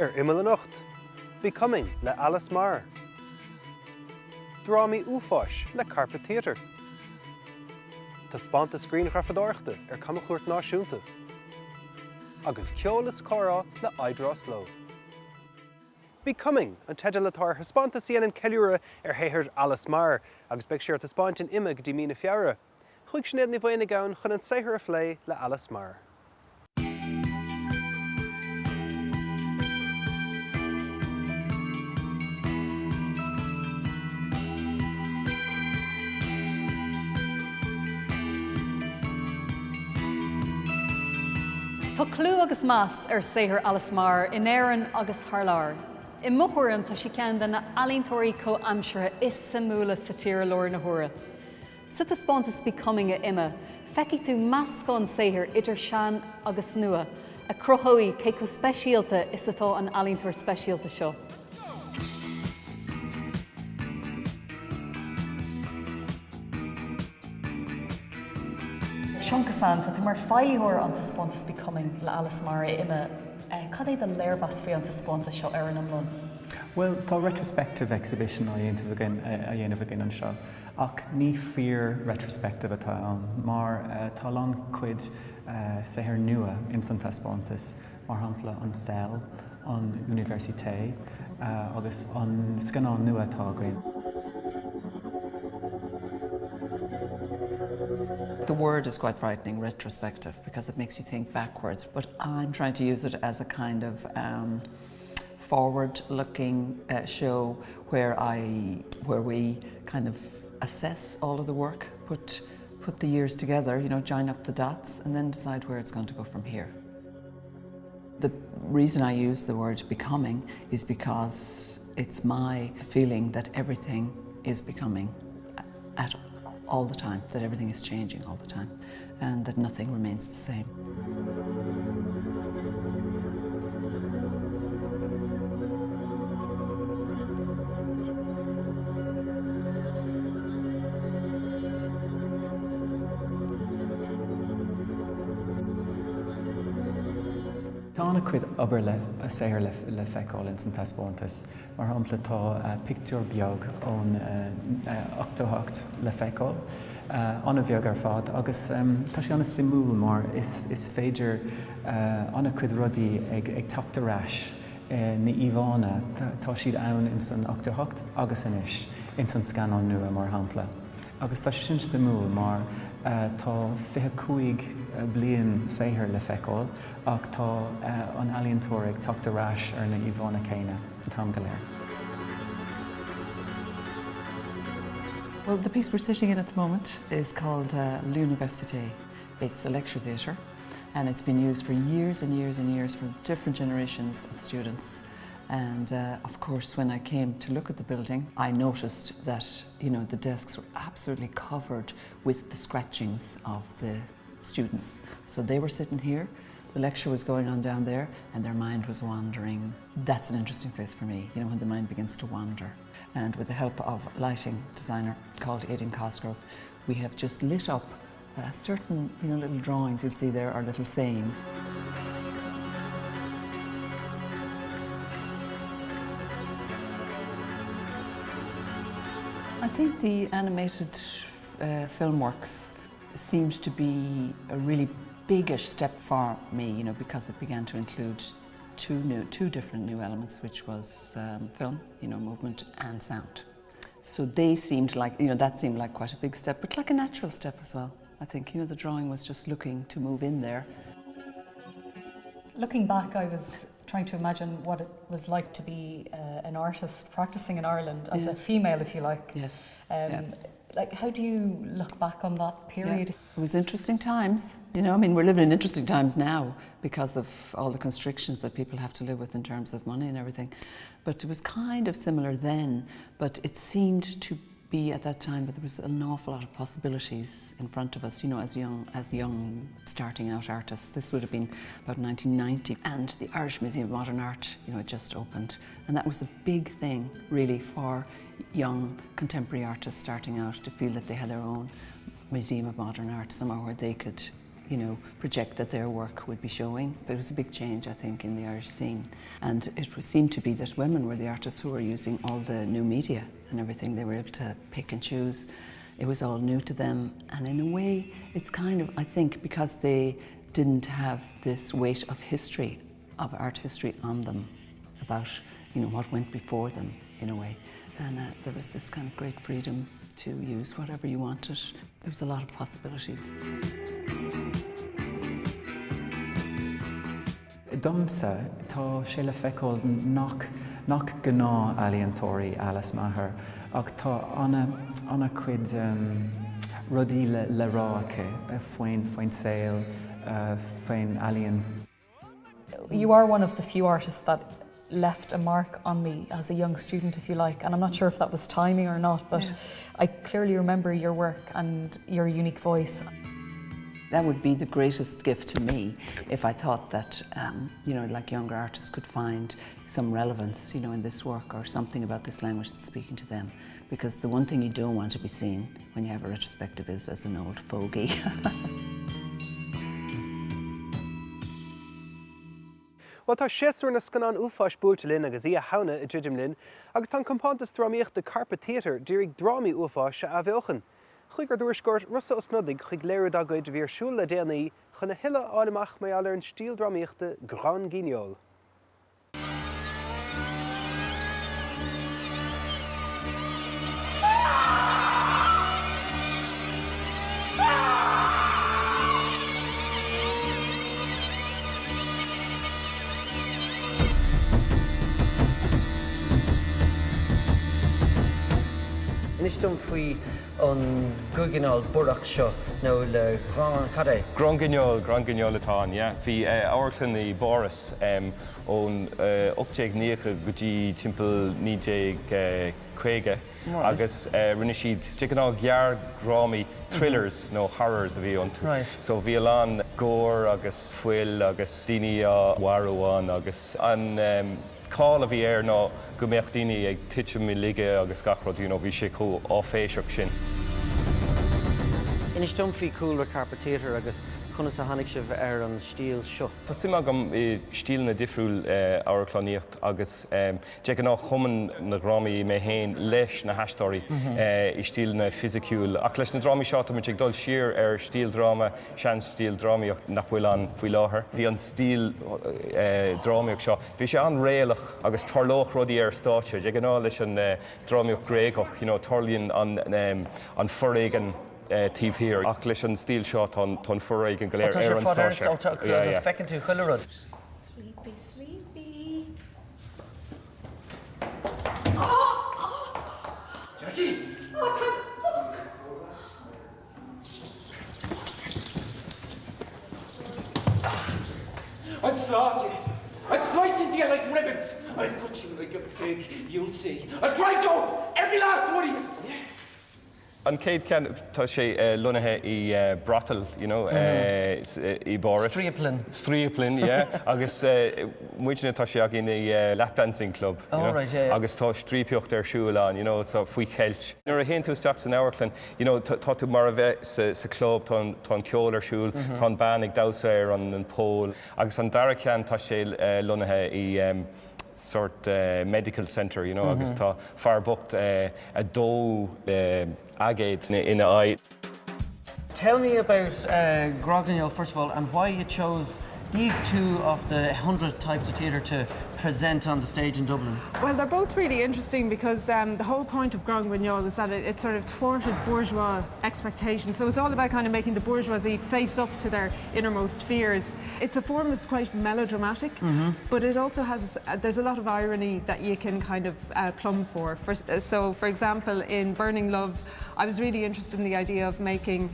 Imeall an Ucht, Becoming le Alice Marr. Drama Úfáis le Carpet Theatre. Tá spáint a scrín grafadorachta Camachuairt Náisiúnta. Agus ceolas córa le Aidrás Ló. Becoming an teidir le tar spáinta síana an ceiliúra héithir Alice Marr, agus beag siar tá spáint in imime go dtí mína fiara. Chuig snéad ní bhaine gabhain chun an saothar a phlé le Alice Marr. Tá clú agus más saothar Alice Marr in éireann agus thar. I mothuairm tá si ceann na ealaíontóirí co-amsire is sa múla sa tíre leir na huaire. Sut a spáintas Becoming a imime, feici tú meascán saothar idir sean agus nua, a crothdóí cé go speisialta is atá an ealaíontóir speisialta seo. Sioncasan, tá tú mar fáilíthóir an spáintas Becoming le Alice Marr a imime, cad é den léirbhas fé an spáintas seo ar an amlún? Well, tá retrospective exhibition a dhéanamh agin an seo, ach ní fear retrospective atá an, mar tá an cuid saothar nua in san taspáintas, mar shampla an Cell, an Université, agus an scanán nua atá againn. The word is quite frightening, retrospective, because it makes you think backwards, but I'm trying to use it as a kind of forward-looking show where we kind of assess all of the work, put the years together, you know, join up the dots, and then decide where it's going to go from here. The reason I use the word becoming is because it's my feeling that everything is becoming at all the time, that everything is changing all the time, and that nothing remains the same. Tána cuid obair le saothar le feiceáil in san taspáintas, mar shampla tá pictiúr beag ón 88 le feiceáil, anna bheag ar fad, agus tá sé anna simúil mar is féidir anna cuid rudaí ag tachtarás na Iomhána, tá siad ann in san 88 agus inis in san scanán nua mar shampla. Agus tá sé sin simúil mar tá 25 bliain saothar le feiceáil, ach tá an ealaíontóir ag tachtarás ar na Iomhána céine an tam go léir. Well, the piece we're sitting in at the moment is called L'Université. It's a lecture theatre, and it's been used for years and years and years for different generations of students. And of course, when I came to look at the building, I noticed that, you know, the desks were absolutely covered with the scratchings of the students. So they were sitting here, the lecture was going on down there, and their mind was wandering. That's an interesting place for me, you know, when the mind begins to wander. And with the help of a lighting designer called Aidan Cosgrove, we have just lit up certain, you know, little drawings you'll see there are little sayings. I think the animated film works seemed to be a really biggish step for me, you know, because it began to include two different new elements, which was film, you know, movement and sound. So they seemed like, you know, that seemed like quite a big step, but like a natural step as well. I think, you know, the drawing was just looking to move in there. Looking back, I was trying to imagine what it was like to be an artist practicing in Ireland as a female, if you like. Yes. Like, how do you look back on that period? Yeah. It was interesting times, you know. I mean, we're living in interesting times now because of all the constrictions that people have to live with in terms of money and everything. But it was kind of similar then, but it seemed to be at that time, but there was an awful lot of possibilities in front of us, you know, as young starting out artists. This would have been about 1990, and the Irish Museum of Modern Art, you know, it just opened, and that was a big thing really for young contemporary artists starting out, to feel that they had their own Museum of Modern Art, somewhere where they could you know, project that their work would be showing. But it was a big change, I think, in the Irish scene. And it seemed to be that women were the artists who were using all the new media and everything. They were able to pick and choose. It was all new to them. And in a way, it's kind of, I think, because they didn't have this weight of history, of art history on them, about, you know, what went before them, in a way. And there was this kind of great freedom to use whatever you wanted. There was a lot of possibilities. Domsa, tá sé le feiceáil nach gná ealaíontóirí Alice Maher, ach tá anna cuid rudí le rá acu faoin saoil, faoin ealaíon. You are one of the few artists that left a mark on me as a young student, if you like, and I'm not sure if that was timing or not, but I clearly remember your work and your unique voice. That would be the greatest gift to me if I thought that, you know, like younger artists could find some relevance, you know, in this work or something about this language that's speaking to them. Because the one thing you don't want to be seen when you have a retrospective is as an old fogey. Well, tá séasúr na scanán uafáis búilte linn agus í a hauna I ddridim linn, agus tá compántas drámaíocht de Carpa Theatre dírig drámaí uafáis a bheochan. Chuig gur dúirscóir rusa os nodig chuig léir dagaid bhír siúil le déanaí chuna hille áilimach mé allar an stíl drámaíochta Gran Imeall. Nistum faoi an Imeall burach seo nó le Gran Imeall atá, yeah. Bhí áirclann í Boris ón 89 go dtí timpeall 1950 agus rinne siad Imeall gearr grámaí thrillers nó horrors a bhí iontu. Right. So bhí an gór agus fuil agus daoine warúán agus an cáil a bhí ná go mbeadh daoine ag tiite mí lige agus gachrod, you know, bhí sé có áféiseach sin. Inis domhí cool le Carpa Theatre agus chuna sa hanig sibh an stíl seo. Tá sim agam stíl na difriúil áirclaníocht agus de ná chuman na grámaí mé héin leis na heistóirí I stíl na fisiciúil. Ach leis na drámaí seo mu ag dul siar stíl dráma, sean stíl drámaíocht nach bhfuil an faoi láthair. Bhí an stíl drámaíocht seo. Bhí sé an réalach agus tarlóch rudí státe, de ná leis an drámaíocht gréagach, you know, tarlíonn an forréigen tíomh hir. Ach leis an stíl seo tá forréigen go léir an stáise. Fecinn tú chuile rud. Sleepy, sleepy. Jackie! Oh, thank fuck! I'd slaughter you. I'd slice into you like ribbons. I'd cut you like a pig, you'll see. I'd grind you every last one of you. An céad cean tá sé lunathe I Brothel, you know, I Boris. Stríoplin, yeah. Agus muidena tá sé agin I lap dancing club, you know. Right, yeah. Agus tá strípiocht siúil an, you know, so faoi cheilt. Nuair a héann tú isteach san áirclann, you know, tá tú mar a bheith sa club tá ceol siúil, tá ban ag damsa an pól. Agus an dara cean tá sé lunathe I sort medical centre, you know, agus tá farbocht a dó agate in a eye. Tell me about Gran Imeall, first of all, and why you chose these two of the 100 types of theatre to present on the stage in Dublin. Well, they're both really interesting because the whole point of Gran Imeall is that it sort of thwarted bourgeois expectations. So it's all about kind of making the bourgeoisie face up to their innermost fears. It's a form that's quite melodramatic, but it also has, there's a lot of irony that you can kind of plumb for. So, for example, in Burning Love, I was really interested in the idea of making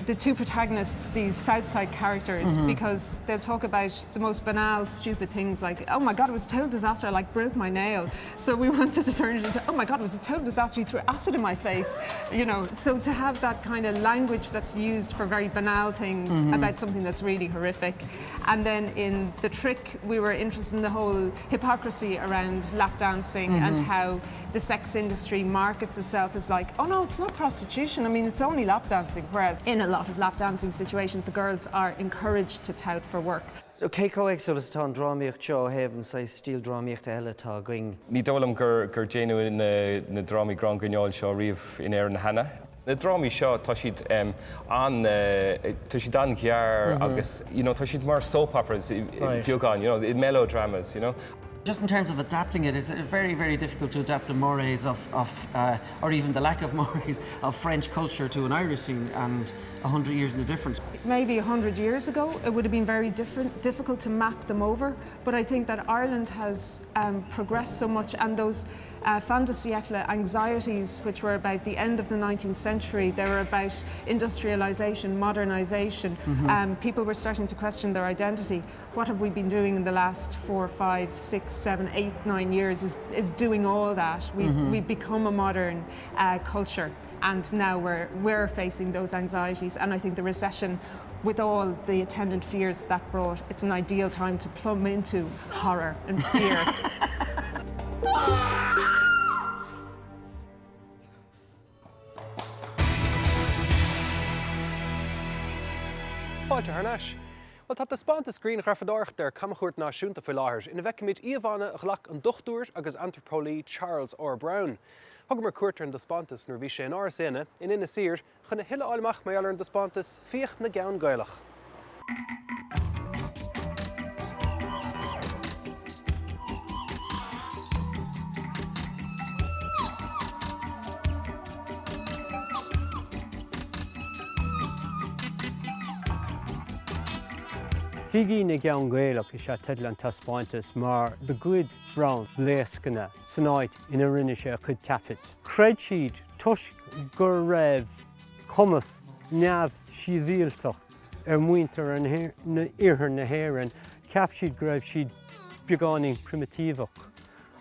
the two protagonists these Southside characters because they'll talk about the most banal, stupid things like, oh my God, God, it was a total disaster, I like broke my nail. So we wanted to turn it into, oh my God, it was a total disaster, you threw acid in my face. You know, so to have that kind of language that's used for very banal things about something that's really horrific. And then in The Trick, we were interested in the whole hypocrisy around lap dancing and how the sex industry markets itself as like, oh no, it's not prostitution, I mean, it's only lap dancing. Whereas in a lot of lap dancing situations, the girls are encouraged to tout for work. So Keiko Exodus tá drámíocht seo heaven sa stíl drámíocht eile tá going. Ní dólam gur déanú na drámaí Gran Gaineáil seo riamh in éireann Hannah. Na drámaí seo tá siad an ghear agus, you know, tá siad mar soap operas bheagán, you know, melodramas, you know. Just in terms of adapting it, it's very, very difficult to adapt the mores or even the lack of mores of French culture to an Irish scene, and 100 years in the difference. Maybe 100 years ago, it would have been very difficult to map them over, but I think that Ireland has progressed so much, and those fin de siècle anxieties, which were about the end of the 19th century, they were about industrialization, modernization. People were starting to question their identity. What have we been doing in the last 4, 5, 6, 7, 8, 9 years is doing all that. We've become a modern culture, and now we're facing those anxieties, and I think the recession, with all the attendant fears that brought, it's an ideal time to plumb into horror and fear. Fáilte Harneis. Well, tá spáanta scrín ghrafadáireacht ar Camachúirt Náisiúnta faoi láthair ina bheice míid íomhána a ghlach an dochtúir agus anthropólaí Charles R. Brown. Thugam mar cuairtear an spántas nuair bhí sé an áras éine in ina sir chuna hiile áilimach mé ealar an spántas fíocht na gceann gailach. Figi na gceann gailach is sé teitleán an taspáintas mar the good brown léascanna sanáid ina rinne sé chud tafit. Creid siad tuis gur raibh chumas neamh sídhíalteacht muintear an iarthar na hÉireann, ceap siad go raibh siad beagánaí primitívach.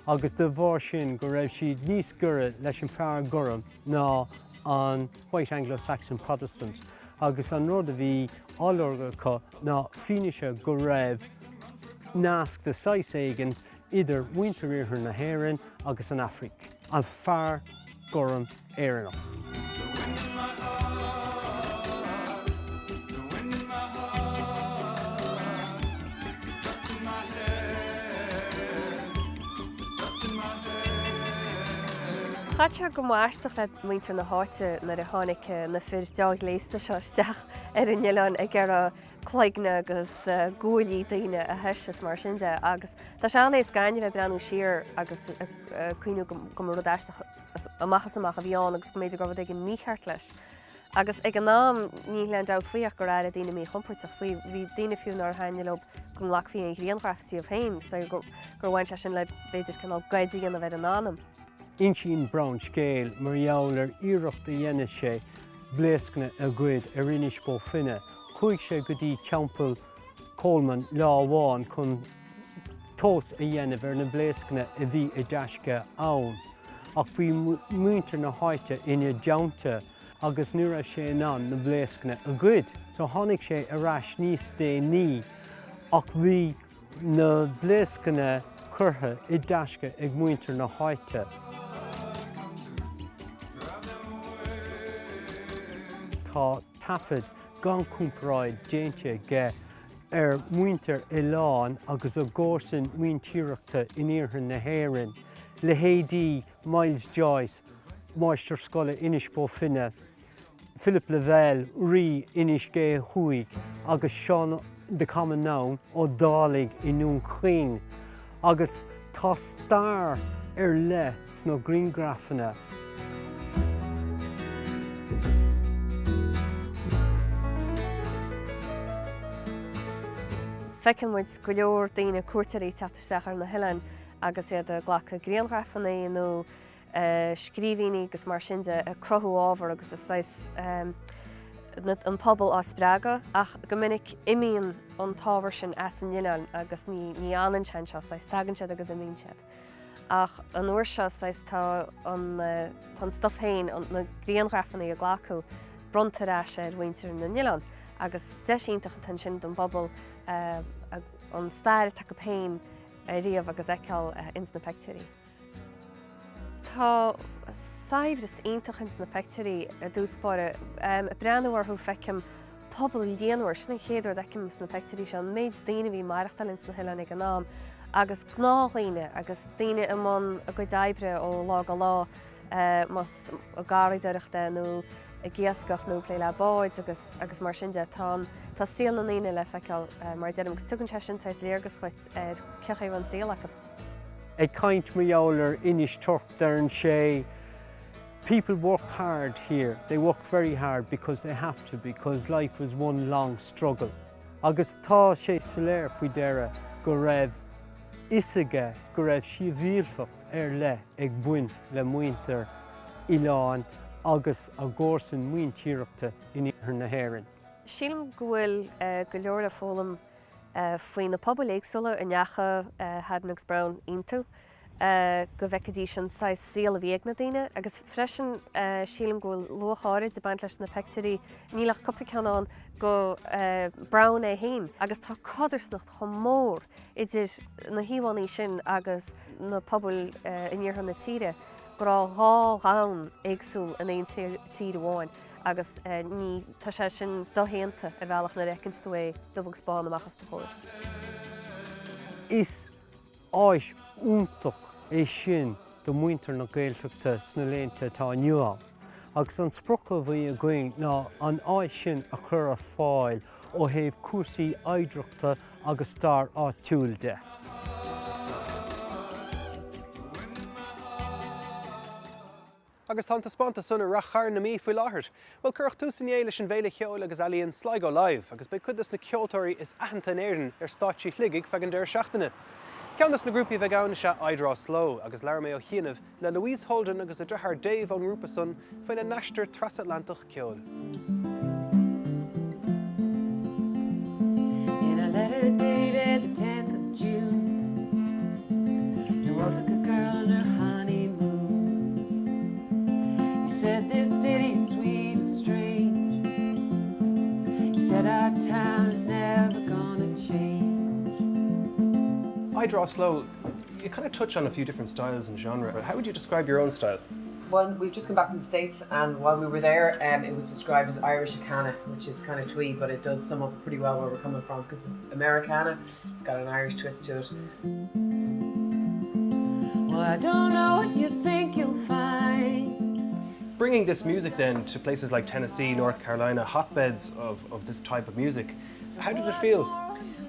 Agus de bharr sin go raibh siad níos gura leis an fear gurm ná an White Anglo-Saxon Protestant. Agus an rud a bhí álarga ná fineise go raibh nasc de sais éigean idir muintear iarthar na hÉireann agus an Afric, an fear gurm éireannach. Chaitear go maisteach le muintear na háite na tháinig na fir deag léasta seisteach ar an Imeall ag ar chloigne agus gúilí daoine a heistas mar sin de, agus tá seán ééis gaiine bheith breanú siar agus cuiinú go mar rudáisteach amachchas amach a bhíán agus go méidir go bhfuil ag an mícheart leis. Agus ag an nám ní leon dá faoach go raibh daoine mí chumperteach faoi bhí daoine fiún ar haine lob go lachfií an ghrianghraiftaí a féin, so gur bhaint sin le beidir canál gaidaíon a bheith an ánam. Inchín Brown scéal mar jaall ar iireachta dhéana sé bléascanna a gcuid ar inis bó finne. Chuig sé go dtí teampall Coleman lámháin chun tós a dhéanamh ar na bléascanna a bhí i deisce ann. Ach bhí muintear na háite ina deanta agus nuair raibh sé an na bléascanna a gcuid. So tháinig sé ar rais níos déanaí ach bhí na bléascanna curtha i deisce ag muintear na háite. Tá tafid gan cúmparáid déinte ge ar muintear i lán agus a gcósan muintíreachta in iarthar na hÉireann. Le héadí Miles Joyce, Maistear Scoile Inis Bó Finne, Philip Lavelle, Rí Inis Gé Chuig, agus Sean de Common Noun ó dálaigh inún chuin. Agus tá star ar le sna greengraffanna. Feiceann muid go leor daoine cuairteirí teachtarteach ar na Hileán agus iad a ghlacha grianghraiffanna nó scríbhíní agus mar sin de a crothú ábhar agus is an pobl os braga ach gomininic imíon an táhair sin as an Imeall agus ní anan sean seo sa tagan siad agus imíon siad. Ach an uair seo tá an stofhéin an na gríonghrafanna a ghlacu brontará sé bhaintear na Imeall agus deisíntaach tan sin don bobbal an stair take péin riamh agus eiceáil ins na picturí. Tá saibhras ionintach ins na picturí a dúspáire a breanúir thu feicim pobl líonúir sinna chéadúir deicim na picturí se an méid daine bhí marachtal ins na hiile ag an nám agus gnághine agus daine amón a go daibre ó lá go lá mas a gáiríideachta nó a ggéascach nó lé le báid agus mar sin de tá síl na líine le feiceáil mar deadm gus tugann te sin sa léargus chuit ar cechaíh an síl acha. Ag caint Imeall inis turp darn sé. People work hard here. They work very hard because they have to, because life is one long struggle. Agus tá sé soléir faoi deire go raibh isaige go raibh siomhíolfacht le ag buint le muintear Ileán agus a gcórsan muintíireachta in iarthar na hÉireann. Sílim go bhfuil go leor le fólam faoin na pobl éagsúla a neacha Hadnagus Brown iontu go bhheicidí sin sa síl a bhíag na daine, agus freisin sílim go luacháid de baint leis na picturí nílach copta ceanán go Brown é hain, agus tá cadarsnacht chun mór idir na híhánaí sin agus na pobl in iarthar na tíre go rá rán éagsúil in éon tír amháin. agus ní tá sé sin dohéanta a bhealach na recinstú do bhg spáin amachchas do chóir. Is áis úntach é sin do muintear na Gaeltachta sna léinte tá Imeall. Agus an sprucha bhí a going ná an áis sin a chur ar fáil ó thaobh cuasaí oidreachta agus star áitiúil de. Agus tá spánta sunna rachar na mí faoi láthair. Well curch tú san éile sin bhéile cheol agus alíonn Sligo live, agus be chudas na ceoltóirí is ahananta éireann ar stáití chligig fegan deir seachtaine. Ceannas na grúpaí bheith ann se Imeall Slow agus leir mé ó chéanamh le Louise Holden agus a drethar Dave an grúpa sun faoin na neistir Transatlantach ceol. In a letter dated the 10th of June, you wrote like a girl in her honeymoon. You said this city is sweet and strange. You said our town is never gonna change. Imeall Slow, you kind of touch on a few different styles and genre, but how would you describe your own style? Well, we've just come back from the States, and while we were there, it was described as Irish Americana, which is kind of twee, but it does sum up pretty well where we're coming from, because it's Americana, it's got an Irish twist to it. Well, I don't know what you think you'll find. Bringing this music then to places like Tennessee, North Carolina, hotbeds of this type of music, how did it feel?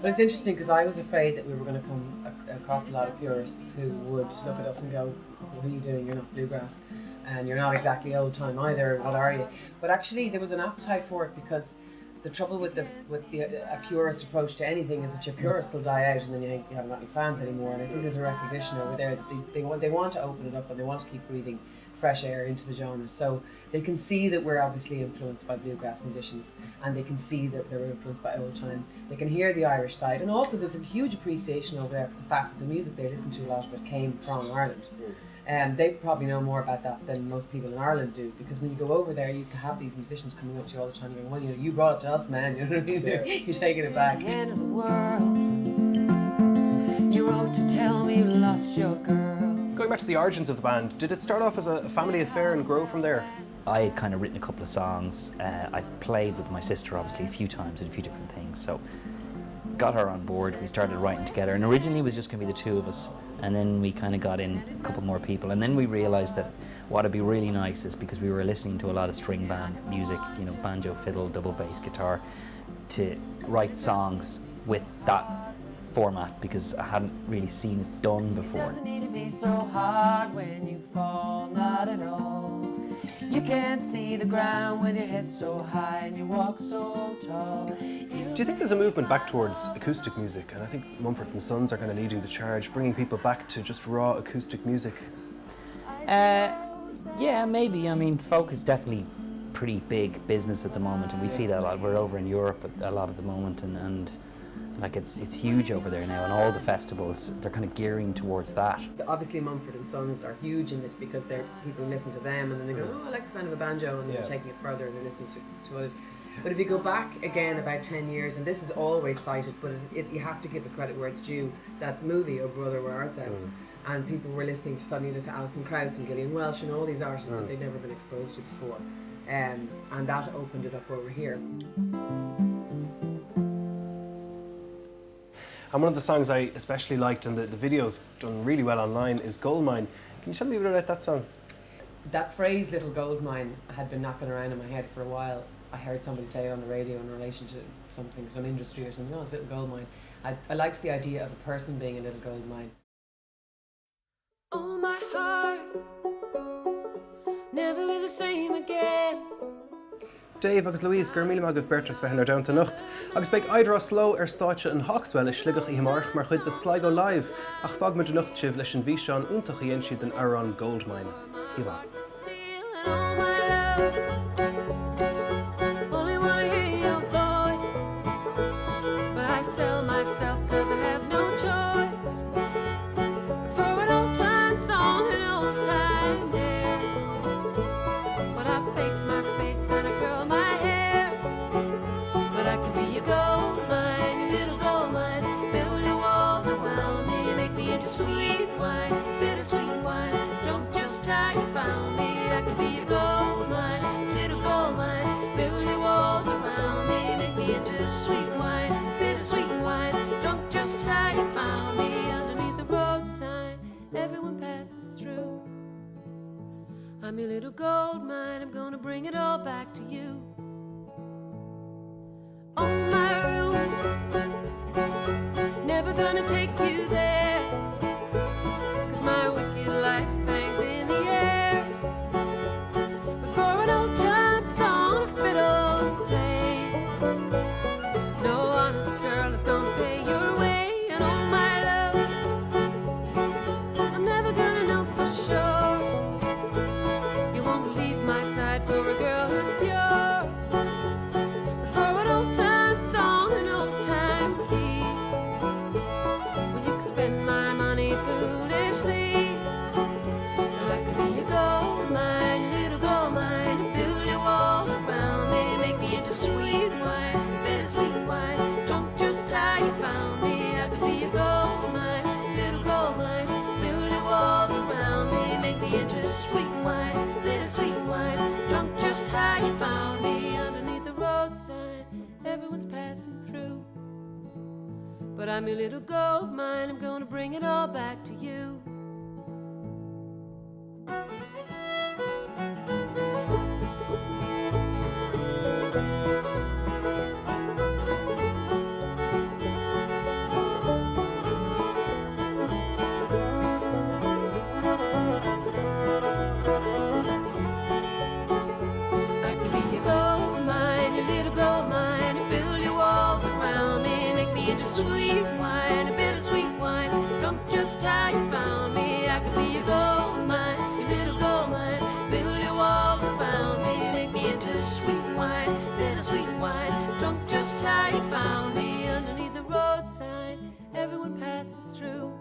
Well, it's interesting because I was afraid that we were going to come across a lot of purists who would look at us and go, what are you doing? You're not bluegrass. And you're not exactly old time either, what are you? But actually there was an appetite for it, because the trouble with a purist approach to anything is that your purists will die out and then you haven't got any fans anymore. And I think there's a recognition over there that they want to open it up and they want to keep breathing fresh air into the genre. So they can see that we're obviously influenced by bluegrass musicians, and they can see that they're influenced by old time. They can hear the Irish side, and also there's a huge appreciation over there for the fact that the music they listen to, a lot of it came from Ireland. They probably know more about that than most people in Ireland do, because when you go over there you have these musicians coming up to you all the time going, well, you brought it to us, man, you know what I mean? You're taking it back. The end of the world, you wrote to tell me you lost your girl. Going back to the origins of the band, did it start off as a family affair and grow from there? I had kind of written a couple of songs. I played with my sister obviously a few times at a few different things, so got her on board. We started writing together, and originally it was just going to be the two of us, and then we kind of got in a couple more people, and then we realized that what would be really nice is, because we were listening to a lot of string band music, you know, banjo, fiddle, double bass, guitar, to write songs with that format, because I hadn't really seen it done before. It doesn't need to be so hard when you fall, not at all. You can't see the ground with your head so high and you walk so tall. Do you think there's a movement back towards acoustic music? And I think Mumford & Sons are kind of leading the charge, bringing people back to just raw acoustic music. Yeah, maybe. I mean, folk is definitely pretty big business at the moment, and we see that a lot. We're over in Europe a lot at the moment, and like it's huge over there now, and all the festivals, they're kind of gearing towards that. Obviously Mumford and Sons are huge in this because people listen to them and then they go, oh, I like the sound of a banjo, and they're taking it further and they're listening to others. But if you go back again about 10 years, and this is always cited, but you have to give the credit where it's due, that movie, Oh Brother, Where Art Thou? And people were listening to suddenly to Alison Krauss and Gillian Welsh and all these artists that they'd never been exposed to before. And that opened it up over here. And one of the songs I especially liked, and the video's done really well online, is Goldmine. Can you tell me a bit about that song? That phrase, little gold mine, had been knocking around in my head for a while. I heard somebody say it on the radio in relation to something, some industry or something. Oh, it's a little gold mine. I liked the idea of a person being a little gold mine. Oh, my heart, never be the same again. Dave agus Louise, gur míle agah Bertras bheith ar downta nocht. Agus beag aidrá sló ar stáitse an Hawkswell is sligach Imeall mar chuid de Sligo Live ach fag muid nocht sibh leis an bhí seán úntacha dhéon siad an Aran Goldmine. Iwa. Only wanna hear your voice, but I sell myself 'cause I have no choice. For an old time song, an old time dare, but I bake my face and I curl my hair. But I can be your gold mine, your little gold mine. Build your walls around me, make me into sweet wine, bittersweet wine. Don't just how you found me. I can be your gold mine, little gold mine. Build your walls around me, make me into sweet wine, bittersweet wine. Drunk just how you found me. Underneath the road sign, everyone passes through. I'm your little gold mine, I'm gonna bring it all back to you. On my roof, never gonna take you there, 'cause my wicked life hangs in the air. But for an old time song, a fiddle play, no honest girl is gonna pay your way. And oh my love, I'm never gonna know for sure. You won't leave my side for a girl who's pure. But for an old time song, an old time key, well, you can spend my money foolishly. I could be your gold mine, your little gold mine. Build your walls around me, make me into sweet wine, bittersweet wine. Drunk just how you found me. I could be your gold mine, little gold mine. Build your walls around me, make me into sweet wine, bittersweet wine. Drunk just how you found me. Underneath the road sign, everyone's passing through. But I'm your little gold mine, I'm gonna bring it all back to you. I can be your gold mine, your little gold mine. Build your walls around me, make me into sweet wine, a bittersweet wine. Drunk just how you found me. I could be your gold mine, your little gold mine. Build your walls around me, make me into sweet wine, bittersweet wine. Drunk just how you found me. Underneath the road sign, everyone passes through.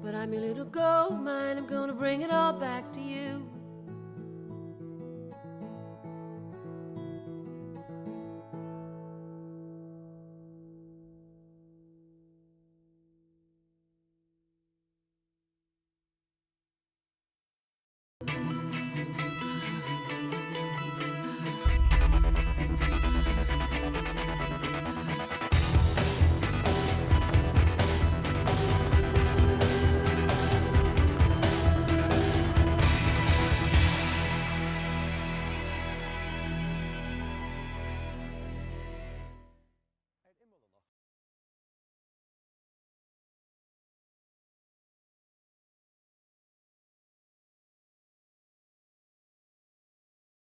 But I'm your little gold mine, I'm gonna bring it all back to you.